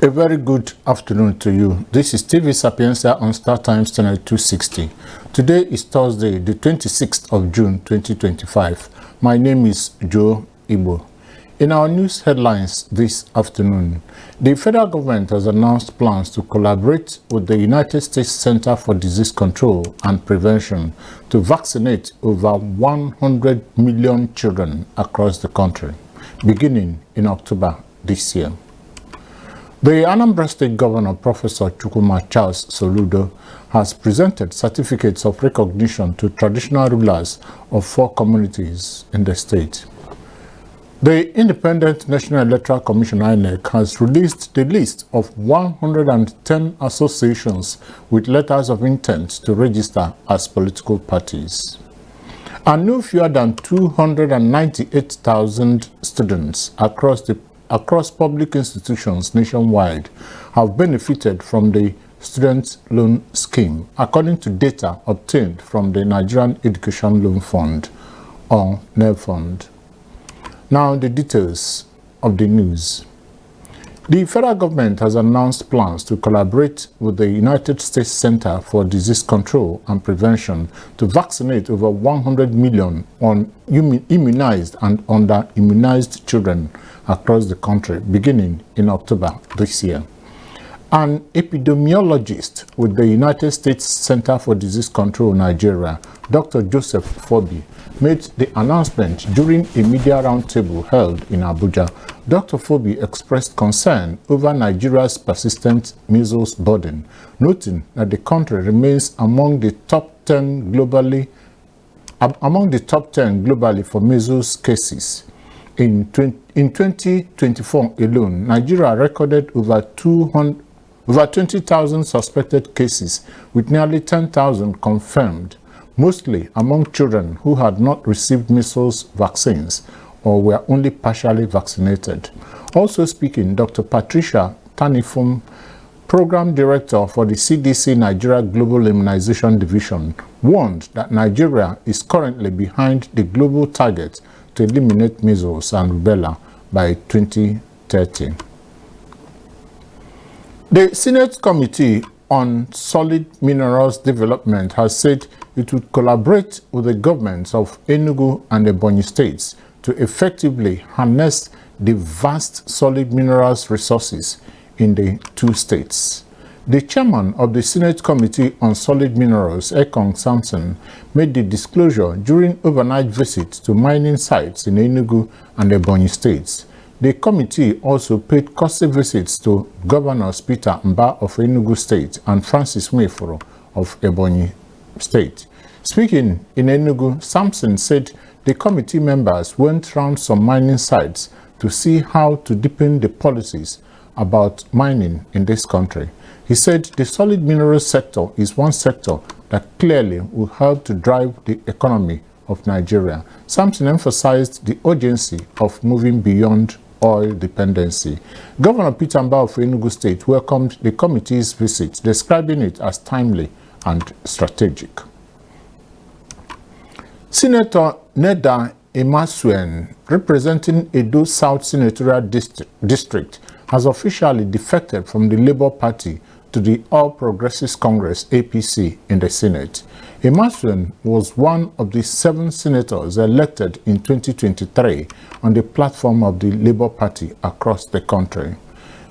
A very good afternoon to you. This is TV Sapienza on Star Times Channel 260. Today is Thursday, the 26th of June 2025. My name is Joe Igbo. In our news headlines this afternoon, the federal government has announced plans to collaborate with the United States Center for Disease Control and Prevention to vaccinate over 100 million children across the country, beginning in October this year. The Anambra State Governor, Professor Chukwuma Charles Soludo, has presented certificates of recognition to traditional rulers of 4 communities in the state. The Independent National Electoral Commission (INEC) has released the list of 110 associations with letters of intent to register as political parties. And no fewer than 298,000 students across public institutions nationwide have benefited from the Student Loan Scheme, according to data obtained from the Nigerian Education Loan Fund, or NELFund. Now the details of the news. The federal government has announced plans to collaborate with the United States Center for Disease Control and Prevention to vaccinate over 100 million immunized and under-immunized children across the country, beginning in October this year. An epidemiologist with the United States Center for Disease Control Nigeria, Dr. Joseph Fobi, made the announcement during a media roundtable held in Abuja. Dr. Fobi expressed concern over Nigeria's persistent measles burden, noting that the country remains among the top 10 globally for measles cases. In 2024 alone, Nigeria recorded over 20,000 suspected cases, with nearly 10,000 confirmed, mostly among children who had not received measles vaccines or were only partially vaccinated. Also speaking, Dr. Patricia Tanifum, Program Director for the CDC Nigeria Global Immunization Division, warned that Nigeria is currently behind the global target to eliminate measles and rubella by 2030. The Senate Committee on Solid Minerals Development has said it would collaborate with the governments of Enugu and Ebonyi states to effectively harness the vast solid minerals resources in the 2 states. The chairman of the Senate Committee on Solid Minerals, Ekong Samson, made the disclosure during overnight visits to mining sites in Enugu and Ebonyi states. The committee also paid courtesy visits to Governors Peter Mba of Enugu State and Francis Nweforo of Ebonyi State. Speaking in Enugu, Samson said the committee members went round some mining sites to see how to deepen the policies about mining in this country. He said the solid minerals sector is one sector that clearly will help to drive the economy of Nigeria. Samson emphasized the urgency of moving beyond oil dependency. Governor Peter Mba of Enugu State welcomed the committee's visit, describing it as timely and strategic. Senator Neda Emasuen, representing Edo South Senatorial District, has officially defected from the Labour Party to the All Progressives Congress (APC) in the Senate. Emasuen was one of the 7 senators elected in 2023 on the platform of the Labour Party across the country.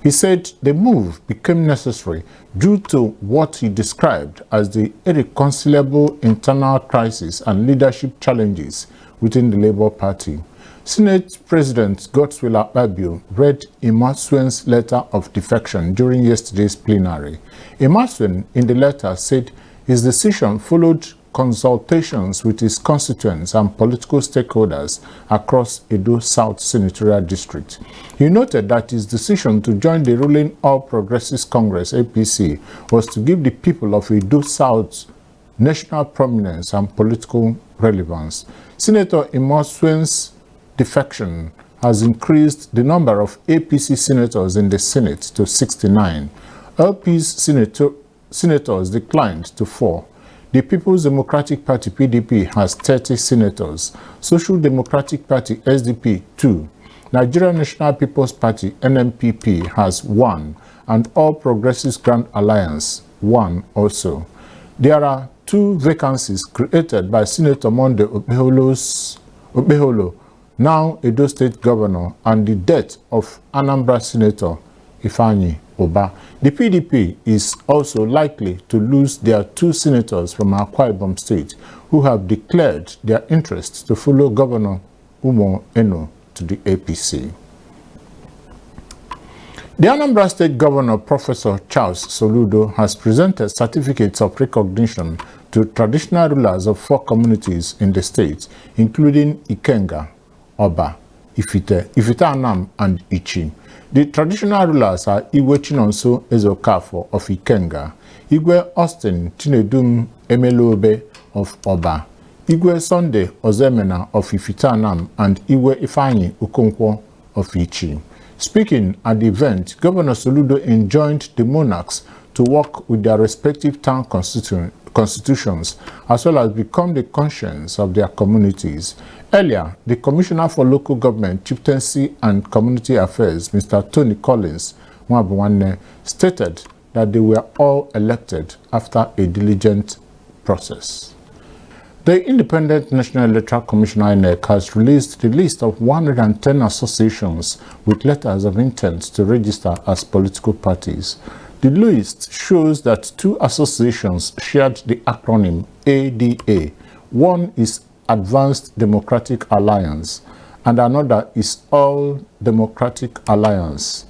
He said the move became necessary due to what he described as the irreconcilable internal crisis and leadership challenges within the Labour Party. Senate President Godswill Akpabio read Emasuen's letter of defection during yesterday's plenary. Emasuen, in the letter, said his decision followed consultations with his constituents and political stakeholders across Edo South Senatorial District. He noted that his decision to join the ruling All Progressives Congress (APC) was to give the people of Edo South national prominence and political relevance. Senator Emasuen's defection has increased the number of APC senators in the Senate to 69. LP's senators declined to 4. The People's Democratic Party (PDP) has 30 senators. Social Democratic Party (SDP) 2. Nigerian National People's Party (NNPP) has 1, and All Progressives Grand Alliance 1 also. There are 2 vacancies created by Senator Monday Okpeholo, now Edo State Governor, and the death of Anambra Senator Ifeanyi Oba. The PDP is also likely to lose their 2 senators from Akwa Ibom State who have declared their interest to follow Governor Umo Eno to the APC. The Anambra State Governor, Professor Charles Soludo, has presented certificates of recognition to traditional rulers of 4 communities in the state, including Ikenga, Oba, Ifite Anam, and Ichi. The traditional rulers are Igwe Chinonso Ezokafo of Ikenga, Igwe Austin Chinedum Emelobe of Oba, Igwe Sunday Ozemena of Ifite Anam, and Igwe Ifeanyi Okonkwo of Ichi. Speaking at the event, Governor Soludo enjoined the monarchs to work with their respective town constitutions as well as become the conscience of their communities. Earlier, the Commissioner for Local Government, Chieftaincy and Community Affairs, Mr. Tony Collins Mwabwane, stated that they were all elected after a diligent process. The Independent National Electoral Commissioner (INEC) has released the list of 110 associations with letters of intent to register as political parties. The list shows that 2 associations shared the acronym ADA. One is Advanced Democratic Alliance and another is All Democratic Alliance,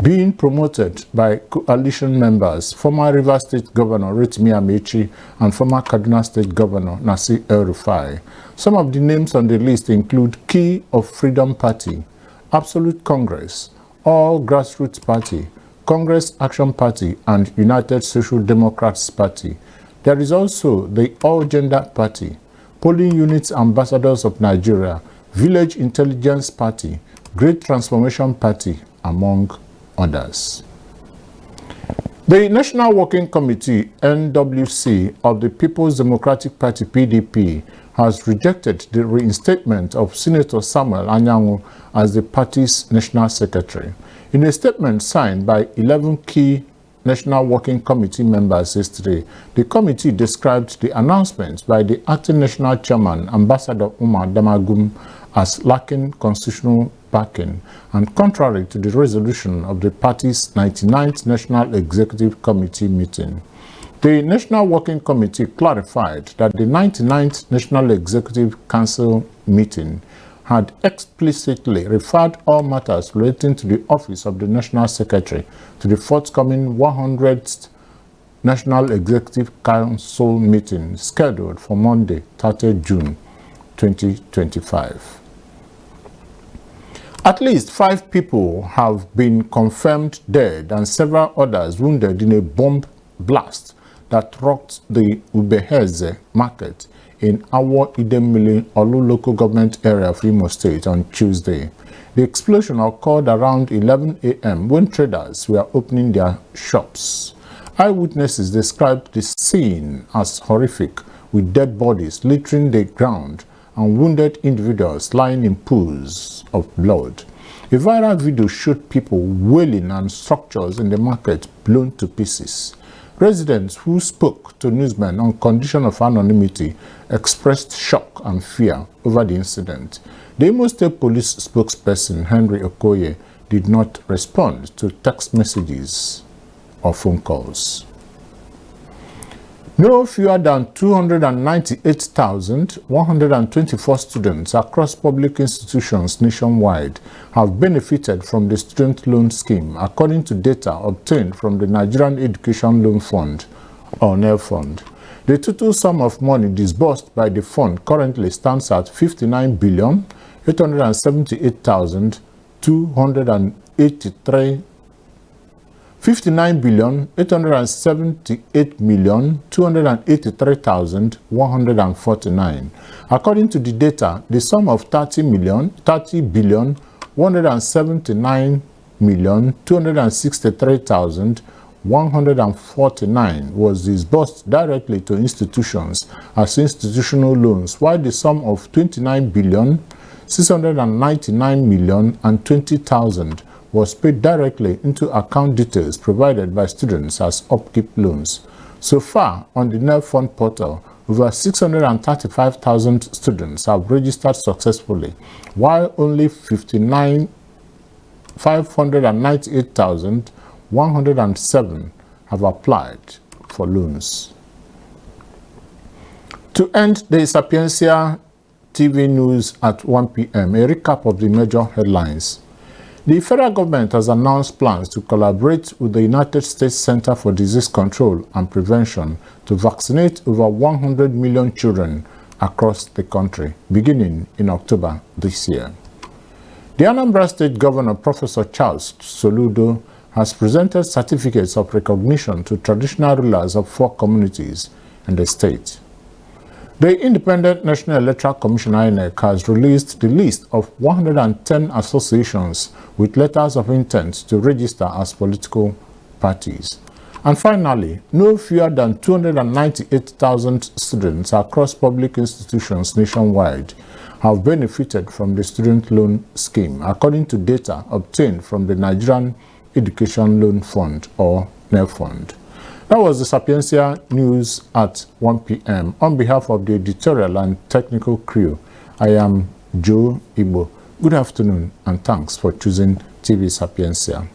being promoted by coalition members, former Rivers State Governor Rotimi Amechi and former Kaduna State Governor Nasir El-Rufai. Some of the names on the list include Key of Freedom Party, Absolute Congress, All Grassroots Party, Congress Action Party, and United Social Democrats Party. There is also the All Gender Party, Polling Units Ambassadors of Nigeria, Village Intelligence Party, Great Transformation Party, among others. The National Working Committee (NWC) of the People's Democratic Party (PDP) has rejected the reinstatement of Senator Samuel Anyanwu as the party's national secretary. In a statement signed by 11 key National Working Committee members yesterday, the committee described the announcement by the acting national chairman, Ambassador Umar Damagum, as lacking constitutional backing and contrary to the resolution of the party's 99th National Executive Committee meeting. The National Working Committee clarified that the 99th National Executive Council meeting had explicitly referred all matters relating to the office of the National Secretary to the forthcoming 100th National Executive Council meeting scheduled for Monday, 30 June 2025. At least 5 people have been confirmed dead and several others wounded in a bomb blast that rocked the Ubeheze market in Awo Idemili Olu local government area of Imo State on Tuesday. The explosion occurred around 11 a.m. when traders were opening their shops. Eyewitnesses described the scene as horrific, with dead bodies littering the ground and wounded individuals lying in pools of blood. A viral video showed people wailing and structures in the market blown to pieces. Residents who spoke to newsmen on condition of anonymity expressed shock and fear over the incident. The Imo State Police spokesperson, Henry Okoye, did not respond to text messages or phone calls. No fewer than 298,124 students across public institutions nationwide have benefited from the student loan scheme, according to data obtained from the Nigerian Education Loan Fund, or NELFund. The total sum of money disbursed by the fund currently stands at 59,878,283,149. According to the data, the sum of 30,263,149 was disbursed directly to institutions as institutional loans, while the sum of 29,6 699,020,000 was paid directly into account details provided by students as upkeep loans. So far, on the NEF Fund portal, over 635,000 students have registered successfully, while only 598,107 have applied for loans. To end the Sapientia TV news at 1 p.m., a recap of the major headlines. The federal government has announced plans to collaborate with the United States Center for Disease Control and Prevention to vaccinate over 100 million children across the country, beginning in October this year. The Anambra State Governor, Professor Charles Soludo, has presented certificates of recognition to traditional rulers of 4 communities in the state. The Independent National Electoral Commission (INEC) has released the list of 110 associations with letters of intent to register as political parties. And finally, no fewer than 298,000 students across public institutions nationwide have benefited from the student loan scheme, according to data obtained from the Nigerian Education Loan Fund, or NEF Fund. That was the Sapientia news at 1 p.m. On behalf of the editorial and technical crew, I am Joe Igbo. Good afternoon and thanks for choosing TV Sapientia.